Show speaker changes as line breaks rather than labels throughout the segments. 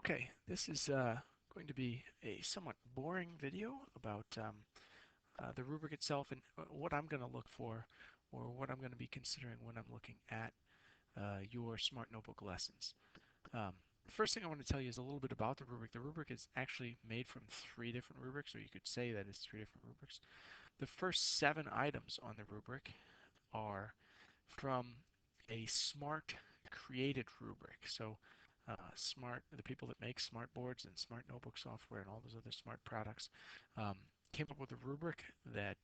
Okay, this is going to be a somewhat boring video about the rubric itself and what I'm going to look for or what I'm going to be considering when I'm looking at your Smart Notebook lessons. Um, the first thing I want to tell you is a little bit about the rubric. The rubric is actually made from three different rubrics, or you could say that it's three different rubrics. The first 7 items on the rubric are from a smart created rubric. So the people that make smart boards and smart notebook software and all those other smart products um, came up with a rubric that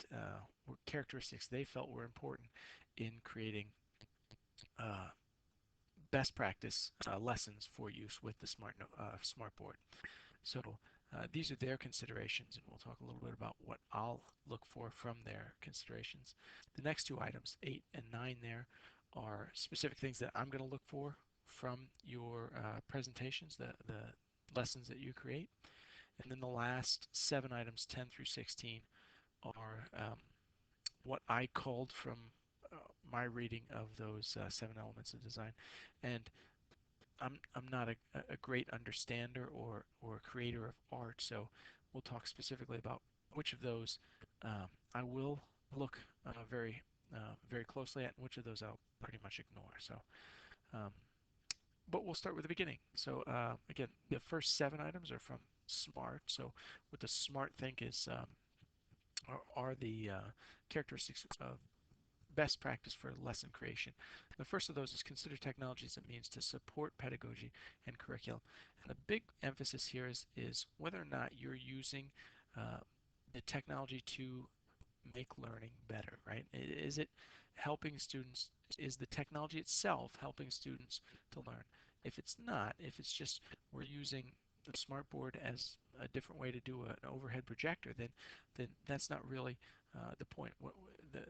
were characteristics they felt were important in creating uh, best practice lessons for use with the smart board. So these are their considerations, and we'll talk a little bit about what I'll look for from their considerations. The next 2 items, 8 and 9 there, are specific things that I'm going to look for from your presentations, the lessons that you create. And then the last 7 items, 10 through 16, are what I called from my reading of those 7 elements of design. And I'm not a great understander or creator of art, so we'll talk specifically about which of those I will look very closely at, and which of those I'll pretty much ignore. So, um, but we'll start with the beginning. So again, the first 7 items are from SMART. So what the SMART think is are the characteristics of best practice for lesson creation. The first of those is consider technology as a means to support pedagogy and curriculum. And the big emphasis here is whether or not you're using uh, the technology to make learning better, right? Is it helping students? Is the technology itself helping students to learn? If it's not, if it's just we're using the smartboard as a different way to do an overhead projector, then that's not really the point.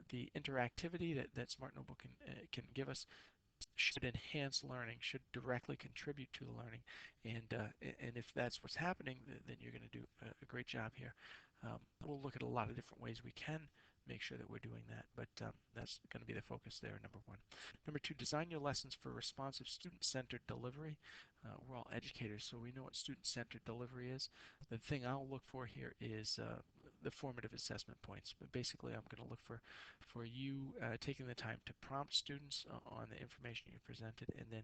The interactivity that Smart Notebook can give us should enhance learning, should directly contribute to the learning, and if that's what's happening, then you're going to do a great job here. We'll look at a lot of different ways we can make sure that we're doing that, but that's going to be the focus there, number one. Number two, design your lessons for responsive student-centered delivery. We're all educators, so we know what student-centered delivery is. The thing I'll look for here is the formative assessment points. But basically, I'm going to look for you taking the time to prompt students on the information you presented, and then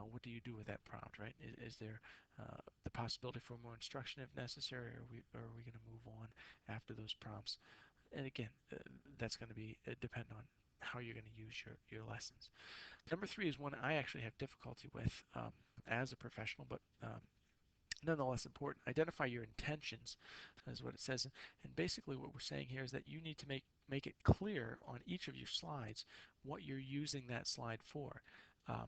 what do you do with that prompt, right? Is there the possibility for more instruction if necessary, or are we going to move on after those prompts? And again, that's going to be depend on how you're going to use your lessons. Number three is one I actually have difficulty with as a professional, but nonetheless important. Identify your intentions, is what it says. And basically what we're saying here is that you need to make it clear on each of your slides what you're using that slide for. Um,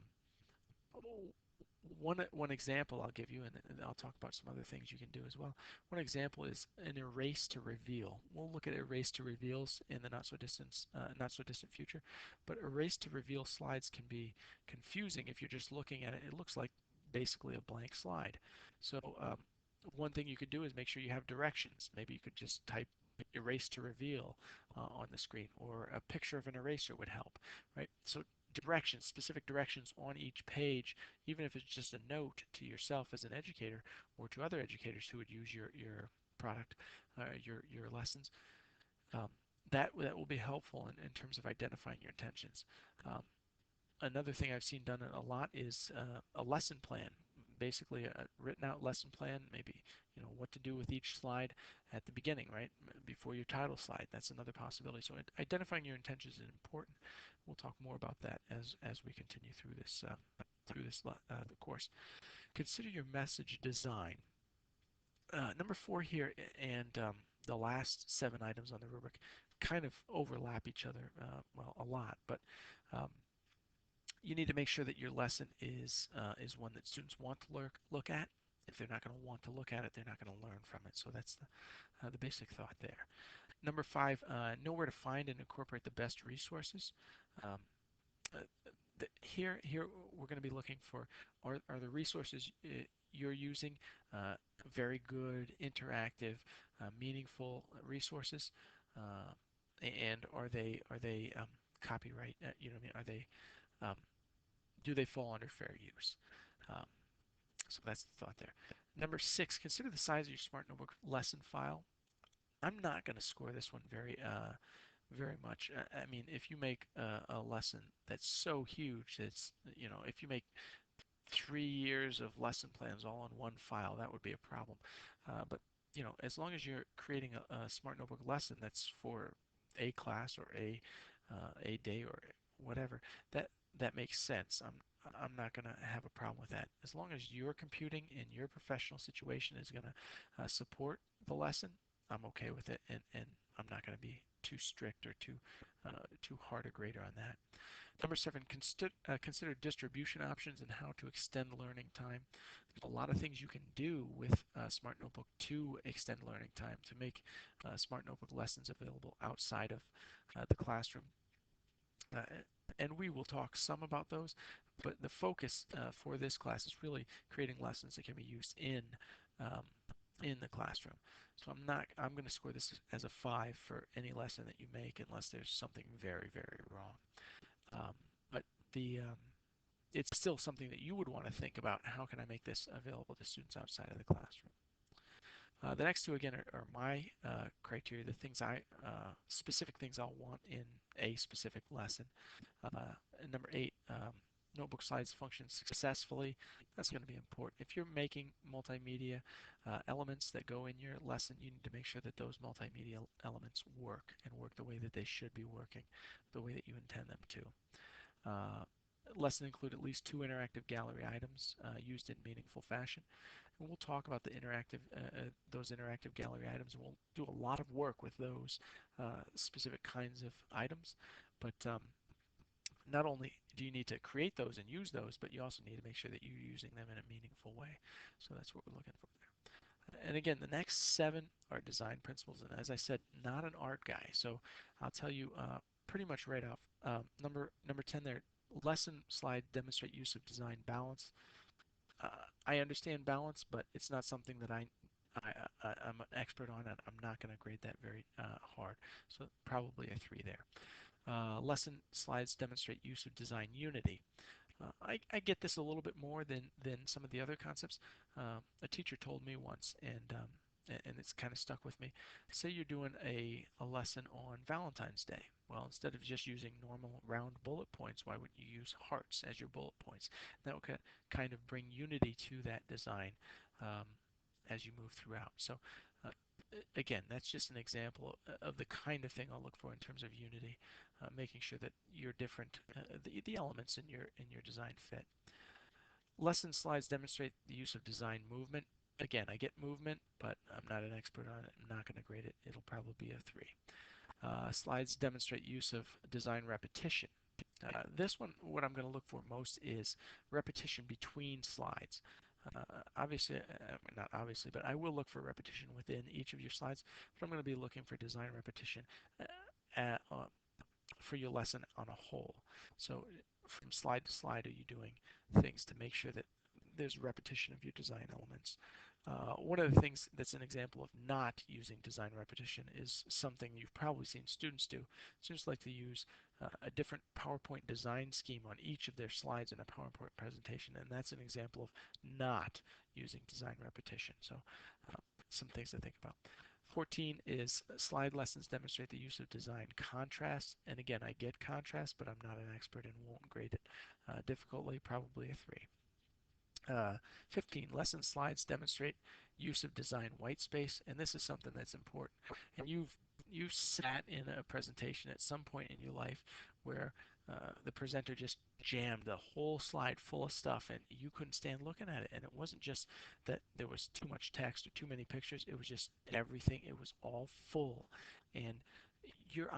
one example I'll give you, and I'll talk about some other things you can do as well. One example is an erase to reveal. We'll look at erase to reveals in the not so distant future, but erase to reveal slides can be confusing if you're just looking at it. It looks like basically a blank slide. So one thing you could do is make sure you have directions. Maybe you could just type erase to reveal on the screen, or a picture of an eraser would help, right? So directions, specific directions on each page, even if it's just a note to yourself as an educator or to other educators who would use your product, your lessons. Um, that will be helpful in terms of identifying your intentions. Um, Another thing I've seen done a lot is a lesson plan, basically a written out lesson plan, maybe what to do with each slide at the beginning, right? Before your title slide. That's another possibility. So identifying your intentions is important. We'll talk more about that as we continue through the course. Consider your message design. Number four here and the last 7 items on the rubric kind of overlap each other, well, a lot, but um, you need to make sure that your lesson is one that students want to look at. If they're not going to want to look at it, they're not going to learn from it. So that's the basic thought there. Number five, know where to find and incorporate the best resources. Um, uh, here we're going to be looking for are the resources you're using very good, interactive, meaningful resources, and are they copyright? You know what I mean? Are they um, do they fall under fair use? Um, So that's the thought there. Number 6, consider the size of your Smart Notebook lesson file. I'm not going to score this one very much. I mean, if you make a lesson that's so huge, it's, if you make 3 years of lesson plans all in one file, that would be a problem. But as long as you're creating a Smart Notebook lesson that's for a class or a day or whatever, that that makes sense. I'm not going to have a problem with that. As long as your computing in your professional situation is going to support the lesson, I'm okay with it, and I'm not going to be too strict or too hard a grader on that. Number 7, consider distribution options and how to extend learning time. There's a lot of things you can do with Smart Notebook to extend learning time, to make Smart Notebook lessons available outside of the classroom. Uh, and we will talk some about those, but the focus for this class is really creating lessons that can be used um, in the classroom. So I'm going to score this as a 5 for any lesson that you make unless there's something very wrong. Um, but the it's still something that you would want to think about. How can I make this available to students outside of the classroom? The next two again are my criteria, the things specific things I'll want in a specific lesson. And number 8, notebook slides function successfully. That's going to be important. If you're making multimedia elements that go in your lesson, you need to make sure that those multimedia elements work and work the way that they should be working, the way that you intend them to. Lesson include at least 2 interactive gallery items used in meaningful fashion. And we'll talk about those interactive gallery items, and we'll do a lot of work with those specific kinds of items. But not only do you need to create those and use those, but you also need to make sure that you're using them in a meaningful way. So that's what we're looking for there. And again, the next 7 are design principles. And as I said, not an art guy. So I'll tell you pretty much right off. Number 10 there, lesson slide demonstrate use of design balance. Uh, I understand balance, but it's not something that I'm an expert on, and I'm not going to grade that very hard. So probably a 3 there. Lesson slides demonstrate use of design unity. I get this a little bit more than some of the other concepts. A teacher told me once, and it's kind of stuck with me. Say you're doing a lesson on Valentine's Day. Well, instead of just using normal round bullet points, why wouldn't you use hearts as your bullet points? That would kind of bring unity to that design um, as you move throughout. So uh, again, that's just an example of the kind of thing I'll look for in terms of unity, making sure that your different the elements in your design fit. Lesson slides demonstrate the use of design movement. Again, I get movement, but I'm not an expert on it. I'm not going to grade it. It'll probably be a 3. Slides demonstrate use of design repetition. This one, what I'm going to look for most is repetition between slides. Obviously, not obviously, but I will look for repetition within each of your slides, but I'm going to be looking for design repetition uh, uh, for your lesson on a whole. So from slide to slide, are you doing things to make sure that there's repetition of your design elements? One of the things that's an example of not using design repetition is something you've probably seen students do. Students like to use a different PowerPoint design scheme on each of their slides in a PowerPoint presentation, and that's an example of not using design repetition. So some things to think about. 14 is slide lessons demonstrate the use of design contrast. And again, I get contrast, but I'm not an expert and won't grade it difficultly, probably a 3. 15, lesson slides demonstrate use of design white space, and this is something that's important. And you've sat in a presentation at some point in your life where the presenter just jammed the whole slide full of stuff and you couldn't stand looking at it. And it wasn't just that there was too much text or too many pictures, it was just everything. It was all full. And your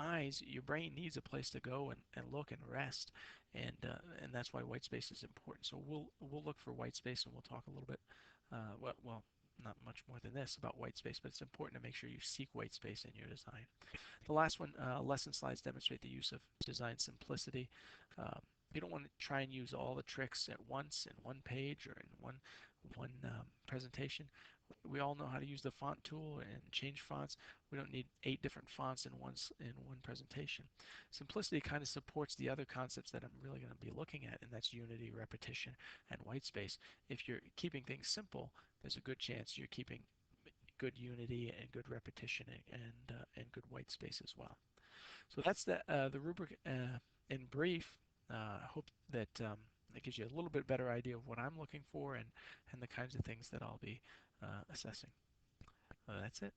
brain needs a place to go and look and rest. And that's why white space is important. So we'll look for white space, and we'll talk a little bit, well, not much more than this about white space, but it's important to make sure you seek white space in your design. The last one, lesson slides demonstrate the use of design simplicity. Um, you don't want to try and use all the tricks at once in one page or in one presentation. We all know how to use the font tool and change fonts. We don't need 8 different fonts in one presentation. Simplicity kind of supports the other concepts that I'm really going to be looking at, and that's unity, repetition, and white space. If you're keeping things simple, there's a good chance you're keeping good unity and good repetition and good white space as well. So that's the rubric in brief. I hope that that gives you a little bit better idea of what I'm looking for and the kinds of things that I'll be assessing. That's it.